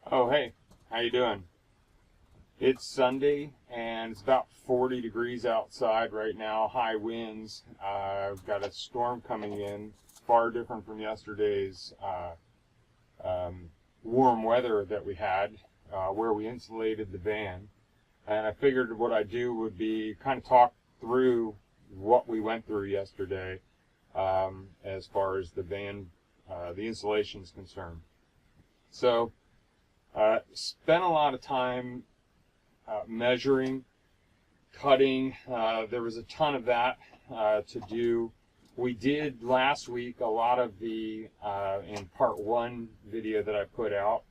Oh, hey, how you doing? It's Sunday and it's about 40 degrees outside right now, high winds. I've got a storm coming in, far different from yesterday's warm weather that we had, where we insulated the van. And I figured what I'd do would be kind of talk through what we went through yesterday as far as the van, the insulation is concerned. So, spent a lot of time measuring, cutting. There was a ton of that to do. We did last week a lot of the, in part one video that I put out,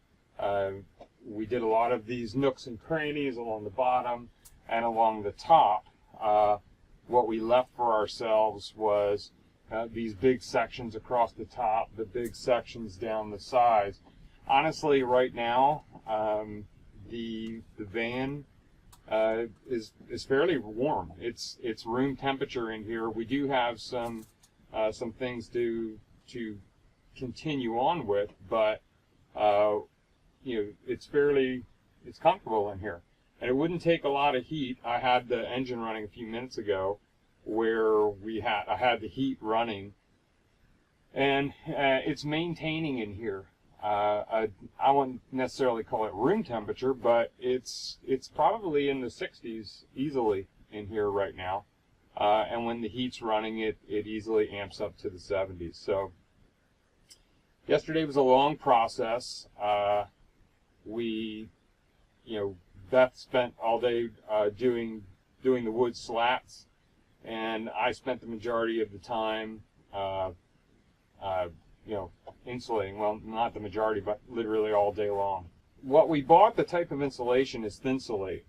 we did a lot of these nooks and crannies along the bottom and along the top. What we left for ourselves was these big sections across the top, the big sections down the sides. Honestly, right now, the van is fairly warm. It's room temperature in here. We do have some things to continue on with, but it's comfortable in here, and it wouldn't take a lot of heat. I had the engine running a few minutes ago, where I had the heat running, and it's maintaining in here. I wouldn't necessarily call it room temperature, but it's probably in the 60s easily in here right now. And when the heat's running, it easily amps up to the 70s. So yesterday was a long process. Beth spent all day doing the wood slats, and I spent the majority of the time insulating. Well, not the majority, but literally all day long. What we bought, the type of insulation, is Thinsulate.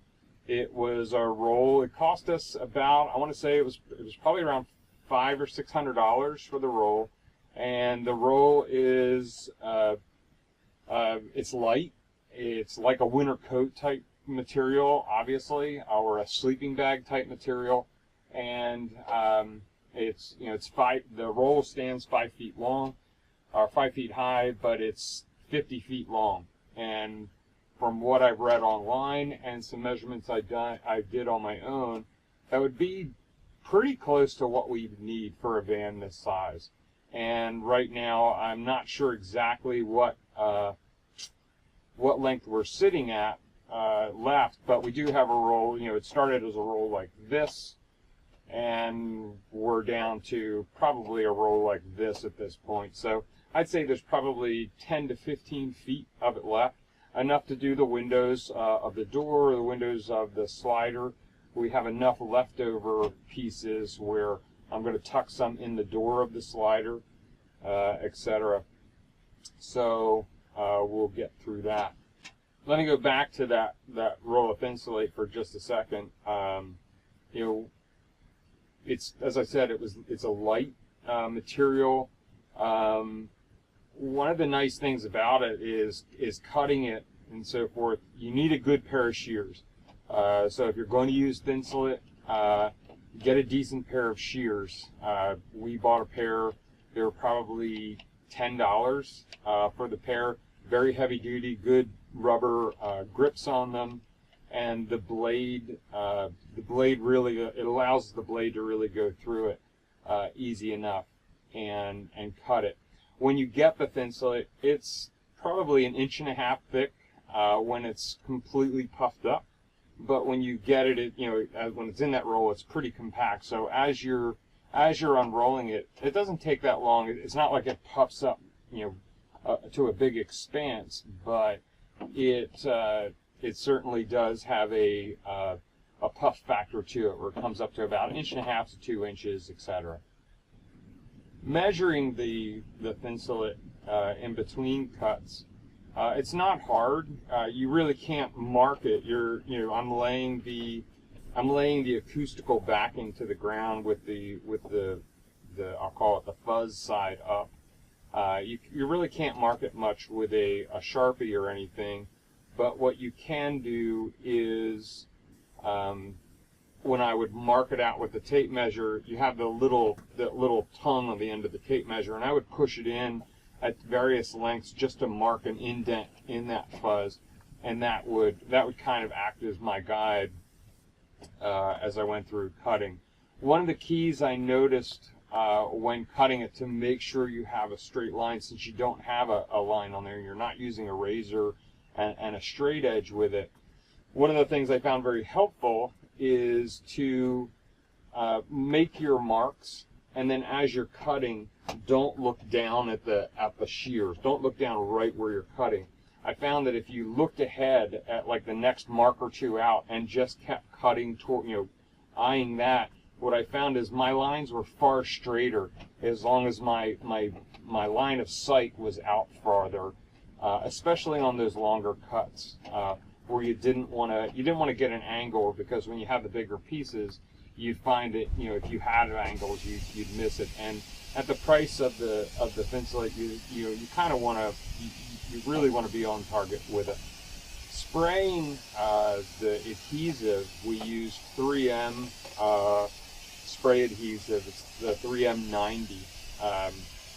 It was a roll. It cost us about, I want to say it was probably around $500 or $600 for the roll. And the roll is it's light. It's like a winter coat type material, obviously, or a sleeping bag type material. And the roll stands 5 feet long, or 5 feet high, but it's 50 feet long. And from what I've read online and some measurements I did on my own, that would be pretty close to what we need for a van this size. And right now, I'm not sure exactly what length we're sitting at left, but we do have a roll. It started as a roll like this, and we're down to probably a roll like this at this point. So I'd say there's probably 10 to 15 feet of it left, enough to do the windows of the door, the windows of the slider. We have enough leftover pieces where I'm going to tuck some in the door of the slider, etc. So we'll get through that. Let me go back to that roll of Thinsulate for just a second. It's, as I said, it's a light material. One of the nice things about it is cutting it and so forth. You need a good pair of shears. So if you're going to use Thinsulate, get a decent pair of shears. We bought a pair. They were probably $10 for the pair. Very heavy duty, good rubber grips on them. And the blade really, it allows the blade to really go through it easy enough and cut it. When you get the Thinsulate, it's probably 1.5 inches thick when it's completely puffed up. But when you get it, when it's in that roll, it's pretty compact. So as you're unrolling it, it doesn't take that long. It's not like it puffs up, to a big expanse, but it certainly does have a puff factor to it, where it comes up to about 1.5 inches to 2 inches, etc. Measuring the Thinsulate in between cuts, it's not hard. You really can't mark it. I'm laying the acoustical backing to the ground with the I'll call it the fuzz side up. You really can't mark it much with a Sharpie or anything. But what you can do is, when I would mark it out with the tape measure, you have the little tongue on the end of the tape measure, and I would push it in at various lengths just to mark an indent in that fuzz, and that would kind of act as my guide as I went through cutting. One of the keys I noticed when cutting it, to make sure you have a straight line, since you don't have a line on there, you're not using a razor and a straight edge with it. One of the things I found very helpful is to make your marks, and then as you're cutting, don't look down at the shears. Don't look down right where you're cutting. I found that if you looked ahead at like the next mark or two out and just kept cutting toward, eyeing that, what I found is my lines were far straighter as long as my line of sight was out farther, especially on those longer cuts where you didn't want to get an angle, because when you have the bigger pieces, you'd find that if you had angles, you'd miss it. And at the price of the Thinsulate, you kind of you really want to be on target with it. Spraying the adhesive, we used 3M spray adhesive. It's the 3M90.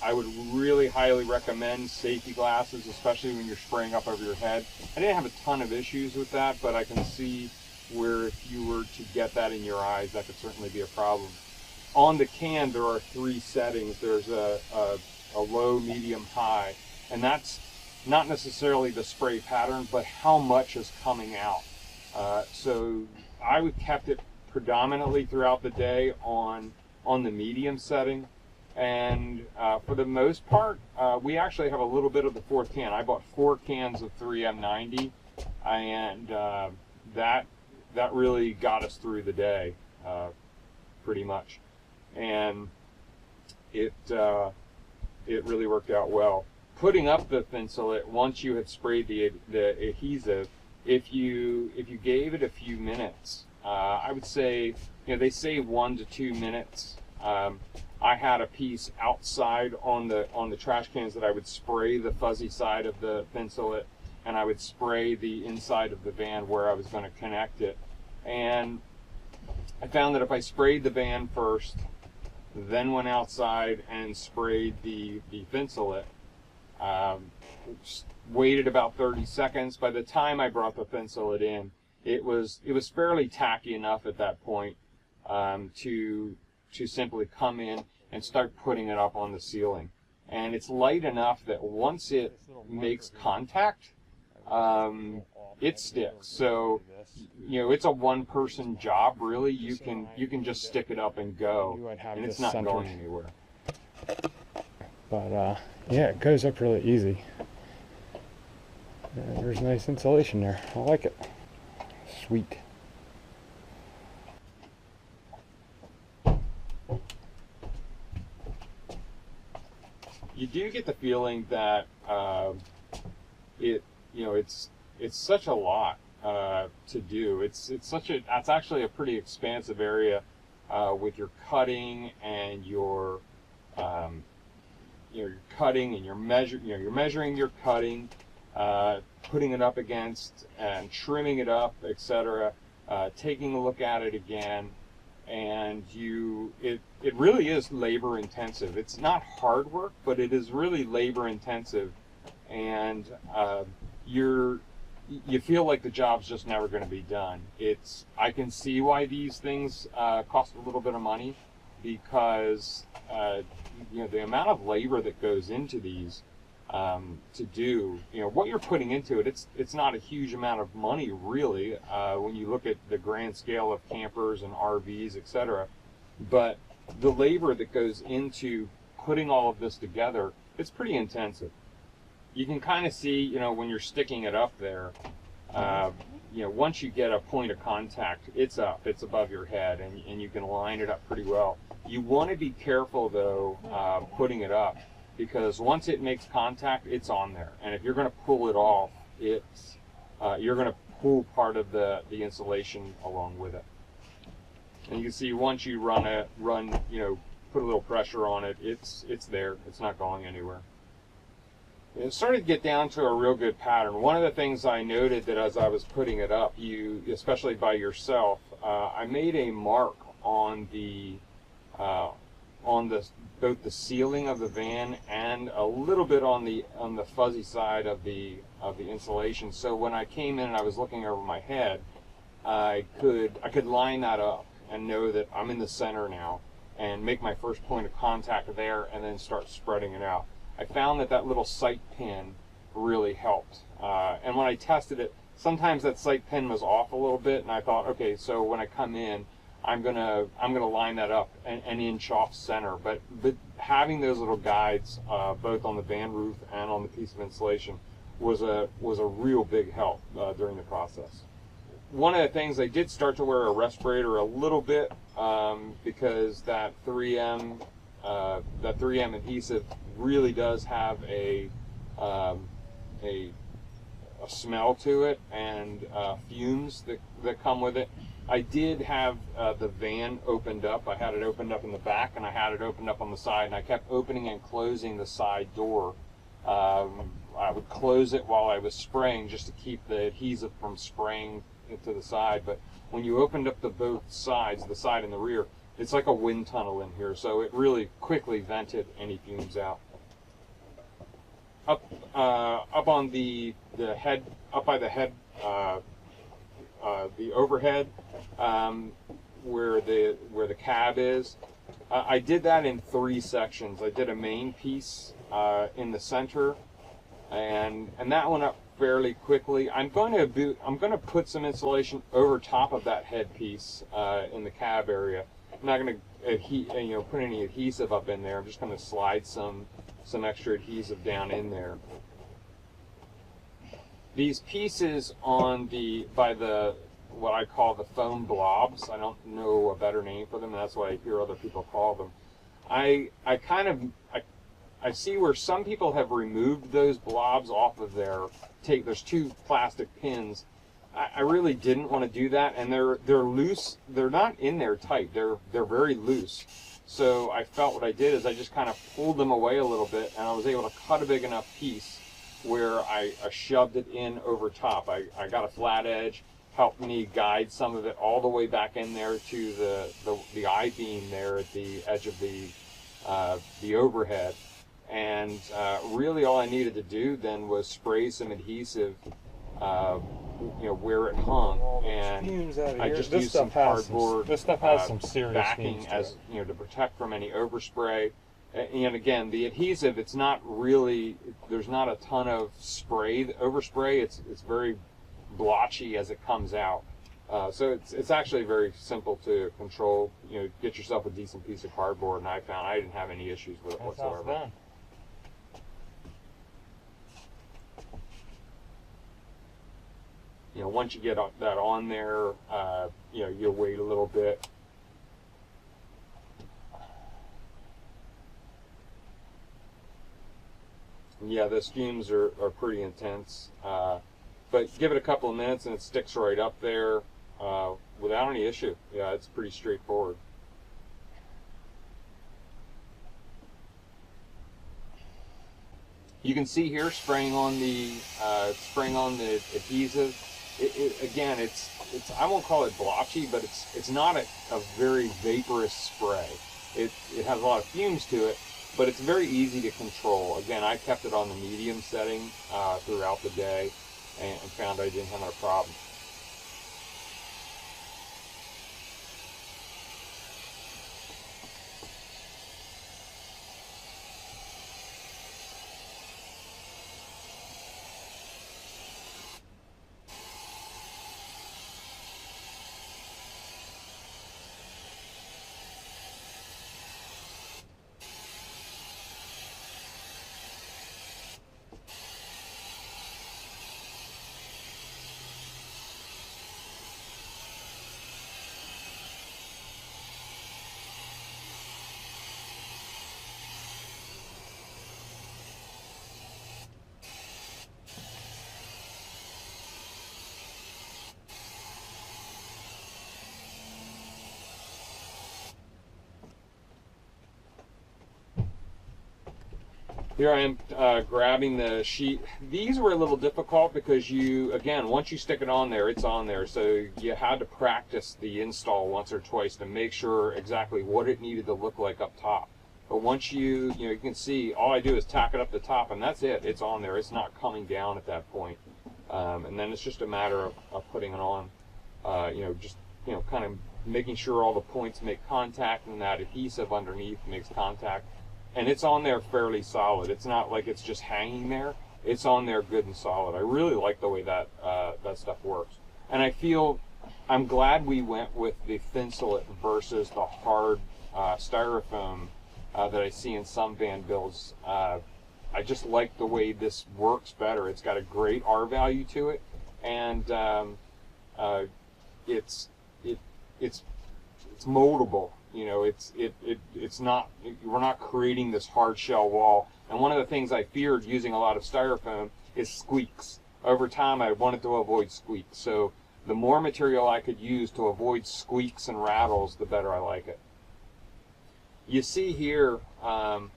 I would really highly recommend safety glasses, especially when you're spraying up over your head. I didn't have a ton of issues with that, but I can see where if you were to get that in your eyes, that could certainly be a problem. On the can, there are 3 settings. There's a low, medium, high, and that's not necessarily the spray pattern, but how much is coming out. So I would kept it predominantly throughout the day on the medium setting, and for the most part, we actually have a little bit of the 4th can. I bought 4 cans of 3M90, and that really got us through the day, pretty much, and it really worked out well. Putting up the Thinsulate, once you had sprayed the adhesive, if you gave it a few minutes, I would say, they say 1 to 2 minutes. I had a piece outside on the trash cans that I would spray the fuzzy side of the Thinsulate, and I would spray the inside of the van where I was going to connect it. And I found that if I sprayed the van first, then went outside and sprayed the Thinsulate, waited about 30 seconds. By the time I brought the Thinsulate in, it was fairly tacky enough at that point to simply come in and start putting it up on the ceiling. And it's light enough that once it makes contact, it sticks. So it's a 1-person job really. You can just stick it up and go, and it's not going anywhere. But yeah, it goes up really easy. There's nice insulation there. I like it. Sweet. You do get the feeling that it's such a lot to do. It's actually a pretty expansive area with your cutting and your you're cutting and you're measuring your cutting, putting it up against and trimming it up, etc. Taking a look at it again, and it really is labor intensive. It's not hard work, but it is really labor intensive, and you feel like the job's just never going to be done. I can see why these things cost a little bit of money, because the amount of labor that goes into these to do, what you're putting into it, it's not a huge amount of money really when you look at the grand scale of campers and RVs, etc. But the labor that goes into putting all of this together, it's pretty intensive. You can kind of see, when you're sticking it up there, once you get a point of contact, it's above your head, and you can line it up pretty well. You want to be careful though, putting it up, because once it makes contact, it's on there, and if you're going to pull it off, you're going to pull part of the insulation along with it. And you can see once you put a little pressure on it, it's there. It's not going anywhere. It started to get down to a real good pattern. One of the things I noted that as I was putting it up, especially by yourself, I made a mark on the on both the ceiling of the van and a little bit on the fuzzy side of the insulation. So when I came in and I was looking over my head, I could line that up and know that I'm in the center now, and make my first point of contact there, and then start spreading it out. I found that little sight pin really helped, and when I tested it, sometimes that sight pin was off a little bit, and I thought, okay, so when I come in, I'm gonna line that up an inch off center. But having those little guides, both on the van roof and on the piece of insulation, was a real big help during the process. One of the things, I did start to wear a respirator a little bit, because that 3M adhesive really does have a smell to it, and fumes that come with it. I did have the van opened up. I had it opened up in the back, and I had it opened up on the side, and I kept opening and closing the side door. I would close it while I was spraying, just to keep the adhesive from spraying into the side. But when you opened up both sides, the side and the rear, it's like a wind tunnel in here, so it really quickly vented any fumes out. Up on the head, up by the head, the overhead, where the cab is, I did that in 3 sections. I did a main piece in the center, and that went up fairly quickly. I'm going to put some insulation over top of that head piece in the cab area. I'm not going to put any adhesive up in there. I'm just going to slide some extra adhesive down in there. These pieces on what I call the foam blobs, I don't know a better name for them, and that's what I hear other people call them. I see where some people have removed those blobs off of there's 2 plastic pins. I really didn't want to do that, and they're loose. They're not in there tight. They're very loose. So I felt what I did is I just kind of pulled them away a little bit, and I was able to cut a big enough piece where I shoved it in over top. I got a flat edge, helped me guide some of it all the way back in there to the I-beam there at the edge of the overhead. And really all I needed to do then was spray some adhesive where it hung, and I just used some cardboard this stuff has some serious backing as to protect from any overspray. And again, the adhesive, it's not really, there's not a ton of spray, overspray. It's very blotchy as it comes out. So it's actually very simple to control. Get yourself a decent piece of cardboard, and I found I didn't have any issues with it whatsoever. Once you get that on there, you'll wait a little bit. And yeah, those fumes are pretty intense, but give it a couple of minutes and it sticks right up there without any issue. Yeah, it's pretty straightforward. You can see here spraying on the adhesive. Again, it's I won't call it blotchy, but it's not a very vaporous spray. It has a lot of fumes to it, but it's very easy to control. Again, I kept it on the medium setting throughout the day, and found I didn't have a problem. Here I am grabbing the sheet. These were a little difficult because again, once you stick it on there, it's on there. So you had to practice the install once or twice to make sure exactly what it needed to look like up top. But once you can see, all I do is tack it up the top, and that's it. It's on there. It's not coming down at that point. And then it's just a matter of putting it on. Kind of making sure all the points make contact and that adhesive underneath makes contact. And it's on there fairly solid. It's not like it's just hanging there. It's on there good and solid. I really like the way that stuff works. And I'm glad we went with the Thinsulate versus the hard styrofoam that I see in some van builds. I just like the way this works better. It's got a great R value to it, and it's moldable. It's not, we're not creating this hard shell wall. And one of the things I feared using a lot of styrofoam is squeaks. Over time, I wanted to avoid squeaks. So the more material I could use to avoid squeaks and rattles, the better I like it. You see here, I'm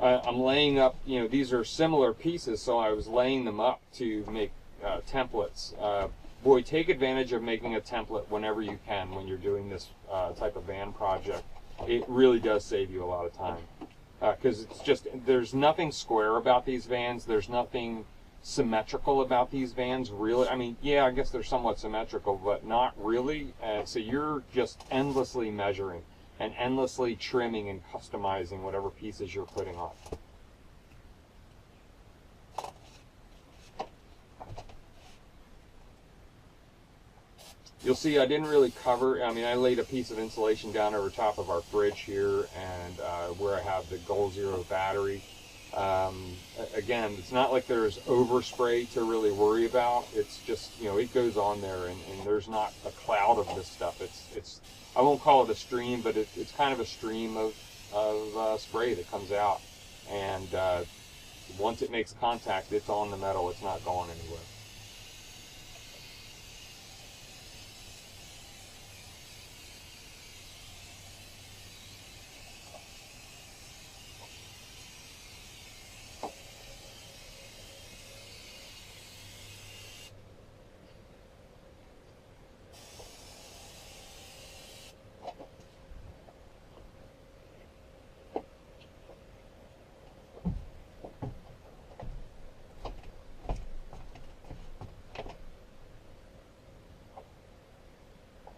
laying up, these are similar pieces, so I was laying them up to make templates. Boy, take advantage of making a template whenever you can when you're doing this type of van project. It really does save you a lot of time. Because it's just, there's nothing square about these vans. There's nothing symmetrical about these vans, really. I mean, yeah, I guess they're somewhat symmetrical, but not really. So you're just endlessly measuring and endlessly trimming and customizing whatever pieces you're putting on. You'll see I didn't really cover, I laid a piece of insulation down over top of our fridge here, and where I have the Goal Zero battery. Again, it's not like there's overspray to really worry about. It's just, it goes on there, and there's not a cloud of this stuff. It's I won't call it a stream, but it's kind of a stream of spray that comes out. And once it makes contact, it's on the metal. It's not going anywhere.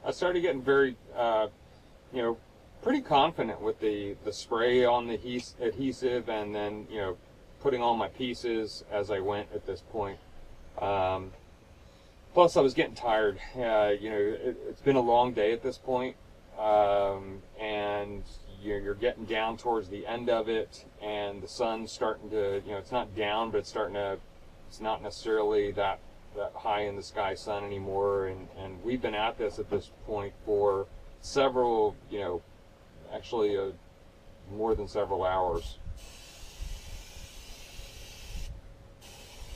I started getting very, pretty confident with the spray on the adhesive, and then, putting on my pieces as I went at this point. Plus, I was getting tired. It's been a long day at this point, and you're getting down towards the end of it, and the sun's starting to, it's not down, but it's not necessarily that high in the sky sun anymore, and we've been at this point for several, actually more than several hours.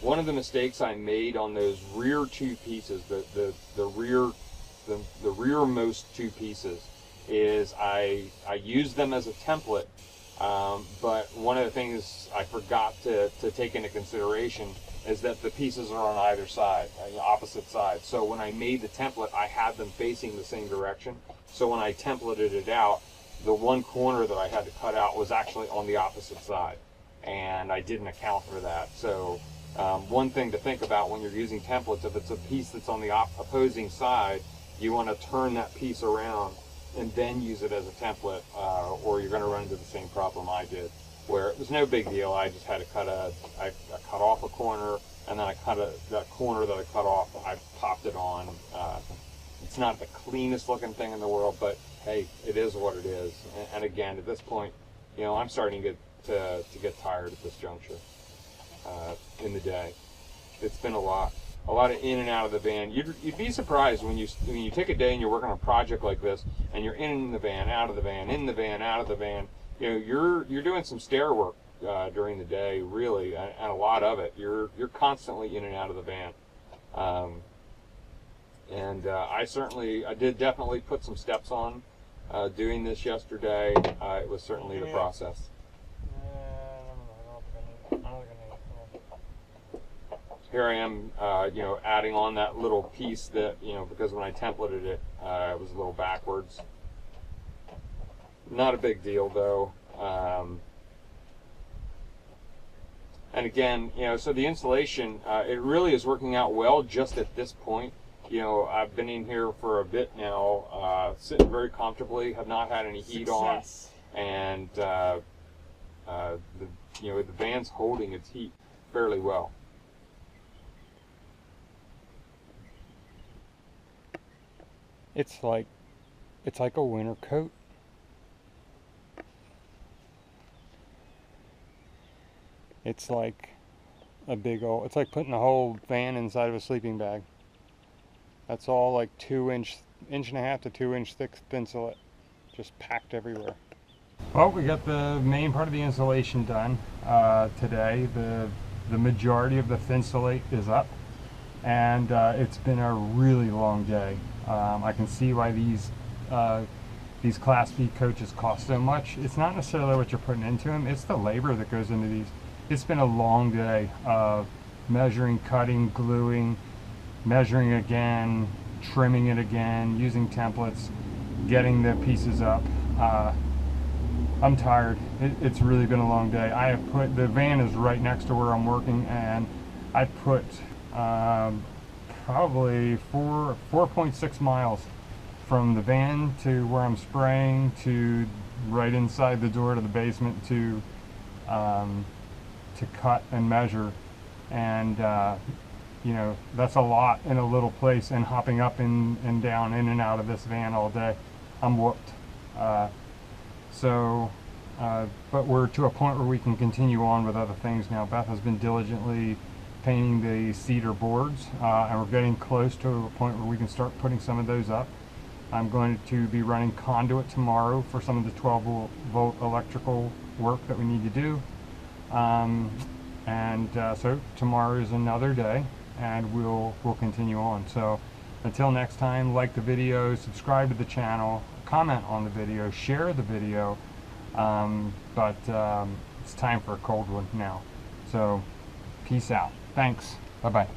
One of the mistakes I made on those rear two pieces, the rearmost two pieces, is I used them as a template, but one of the things I forgot to take into consideration is that the pieces are on either side, opposite sides. So when I made the template, I had them facing the same direction. So when I templated it out, the one corner that I had to cut out was actually on the opposite side, and I didn't account for that. So one thing to think about when you're using templates, if it's a piece that's on the opposing side, you want to turn that piece around and then use it as a template, or you're going to run into the same problem I did, where it was no big deal. I just had to I cut off a corner, and then that corner that I cut off, I popped it on. It's not the cleanest looking thing in the world, but hey, it is what it is. And again, at this point, I'm starting to get tired at this juncture in the day. It's been a lot of in and out of the van. You'd be surprised when you take a day and you're working on a project like this, and you're in the van, out of the van, in the van, out of the van. You're doing some stair work during the day, really, and a lot of it. You're constantly in and out of the van. I did definitely put some steps on doing this yesterday. It was certainly the process. here I am, you know, adding on that little piece that, you know, because when I templated it, it was a little backwards. Not a big deal though. And again, you know, so the insulation, it really is working out well just at this point. You know, I've been in here for a bit now, sitting very comfortably, have not had any heat on, and you know, the van's holding its heat fairly well. It's like a winter coat. It's like a big old, it's like putting a whole van inside of a sleeping bag. That's all like inch and a half to 2 inch thick Thinsulate, just packed everywhere. Well, we got the main part of the insulation done today. The majority of the Thinsulate is up, and it's been a really long day. I can see why these Class B coaches cost so much. It's not necessarily what you're putting into them, it's the labor that goes into these. It's been a long day of measuring, cutting, gluing, measuring again, trimming it again, using templates, getting the pieces up. I'm tired. It's really been a long day. I have put, the van is right next to where I'm working, and I put probably 4.6 miles from the van to where I'm spraying to right inside the door to the basement to cut and measure, and you know, that's a lot in a little place, and hopping up and down, in and out of this van all day. I'm whooped. But we're to a point where we can continue on with other things now. Beth has been diligently painting the cedar boards, and we're getting close to a point where we can start putting some of those up. I'm going to be running conduit tomorrow for some of the 12-volt electrical work that we need to do. So tomorrow is another day, and we'll continue on. So until next time, like the video, subscribe to the channel, comment on the video, share the video. It's time for a cold one now. So peace out. Thanks. Bye-bye.